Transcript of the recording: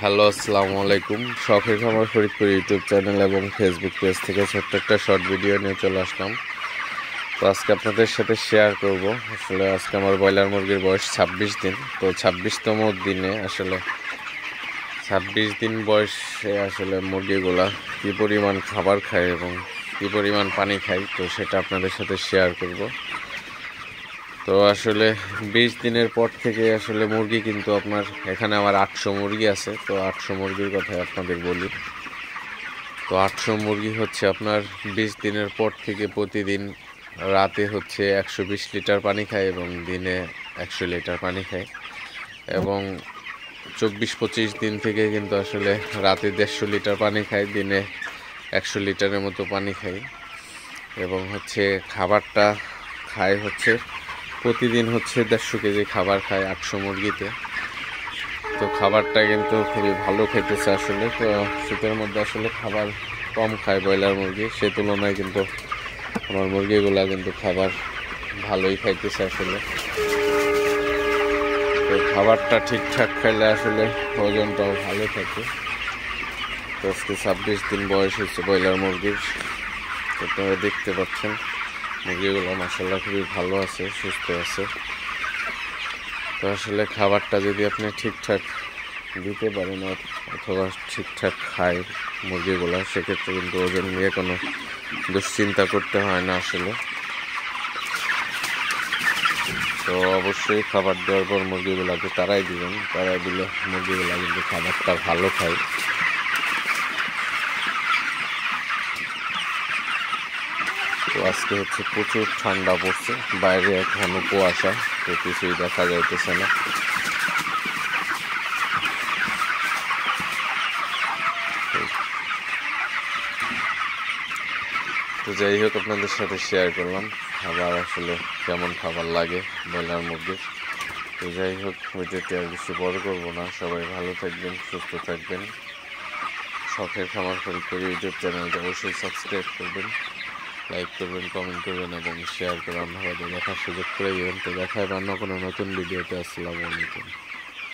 Hello, আসসালামু আলাইকুম। শখের খামার ফরিদপুর ইউটিউব চ্যানেল এবং ফেসবুক পেজ থেকে ছোট্ট একটা শর্ট ভিডিও নিয়ে চলে আসলাম। তো আজকে আপনাদের সাথে শেয়ার করব। আসলে আজকে আমার ব্রয়লার মুরগির বয়স 26 দিন। তো 26তম দিনে আসলে 26 দিন বয়সে আসলে মুরগিগুলা কী পরিমাণ খাবার খায় এবং কী পরিমাণ পানি খায়, তো সেটা আপনাদের সাথে শেয়ার করব। তো আসলে 20 দিনের পর থেকে আসলে মুরগি কিন্তু আপনার এখানে আমার 800 মুরগি আছে। তো 800 মুরগির কথাই আপনাদের বলি। তো 800 মুরগি হচ্ছে আপনার 20 দিনের পর থেকে প্রতিদিন রাতে হচ্ছে 120 লিটার পানি খায় এবং দিনে 100 লিটার পানি খায়, এবং 24-25 দিন থেকে কিন্তু আসলে রাতে 150 লিটার পানি খায়, দিনে 100 লিটারের মতো পানি খায়। এবং হচ্ছে খাবারটা খায় হচ্ছে প্রতিদিন হচ্ছে 150 কেজি খাবার খায় 800 মুরগিতে। তো খাবারটা কিন্তু খুবই ভালো খেতেছে আসলে। তো শীতের মধ্যে আসলে খাবার কম খায় ব্রয়লার মুরগি, সে তুলনায় কিন্তু আমার মুরগিগুলা কিন্তু খাবার ভালোই খাইতেছে আসলে। তো খাবারটা ঠিকঠাক খাইলে আসলে ওজনটাও ভালো থাকে। তো আজকে 26 দিন বয়স হচ্ছে ব্রয়লার মুরগির। তো আপনারা দেখতে পাচ্ছেন মুরগিগুলো মাশাআল্লাহ খুবই ভালো আছে, সুস্থ আছে। তো আসলে খাবারটা যদি আপনি ঠিকঠাক দিতে পারেন অথবা ঠিকঠাক খায় মুরগিগুলো, সেক্ষেত্রে কিন্তু ওজন নিয়ে কোনো দুশ্চিন্তা করতে হয় না আসলে। তো অবশ্যই খাবার দেওয়ার পর মুরগিগুলোকে তাড়াই দিবেন, তাড়াই দিলে মুরগিগুলো কিন্তু খাবারটা ভালো খায়। তো আজকে হচ্ছে প্রচুর ঠান্ডা পড়ছে, বাইরে এখনো কুয়াশা, তো কিছুই দেখা যাইতেছে না। তো যাই হোক, আপনাদের সাথে শেয়ার করলাম খাবার আসলে কেমন খাবার লাগে ব্রয়লার মুরগির। তো যাই হোক, ভিডিওটি আর বেশি বড় করবো না। সবাই ভালো থাকবেন, সুস্থ থাকবেন। শখের খামার ফরিদপুর ইউটিউব চ্যানেলটা অবশ্যই সাবস্ক্রাইব করবেন, লাইক করবেন, কমেন্ট করবেন এবং শেয়ার করে অন্যভাবে দেখার সুযোগ করে দেবেন। তো দেখা হবে অন্য কোনো নতুন ভিডিওতে। আসসালামু আলাইকুম।